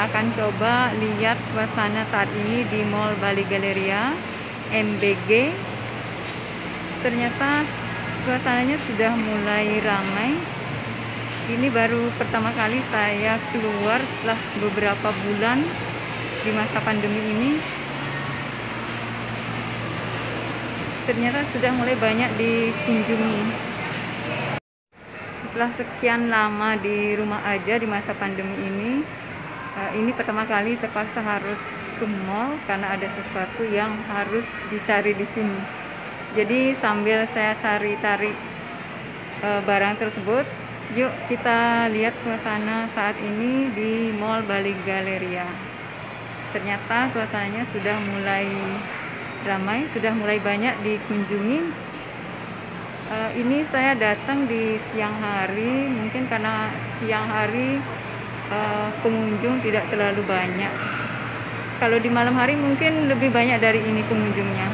kita akan coba lihat suasana saat ini di Mall Bali Galeria MBG. Ternyata suasananya sudah mulai ramai. Ini baru pertama kali saya keluar setelah beberapa bulan di masa pandemi ini. Ternyata sudah mulai banyak dikunjungi. Setelah sekian lama di rumah aja di masa pandemi ini pertama kali terpaksa harus ke mall karena ada sesuatu yang harus dicari di sini. Jadi sambil saya cari-cari barang tersebut, yuk kita lihat suasana saat ini di Mall Bali Galeria. Ternyata suasananya sudah mulai ramai, sudah mulai banyak dikunjungi. Ini saya datang di siang hari, mungkin karena siang hari pengunjung tidak terlalu banyak. Kalau di malam hari mungkin lebih banyak dari ini pengunjungnya.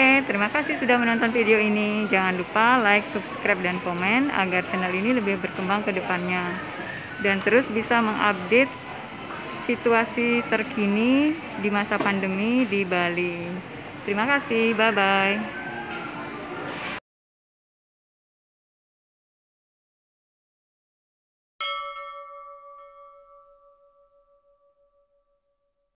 Oke, terima kasih sudah menonton video ini. Jangan lupa like, subscribe, dan komen agar channel ini lebih berkembang ke depannya. Dan terus bisa mengupdate situasi terkini di masa pandemi di Bali. Terima kasih, bye-bye.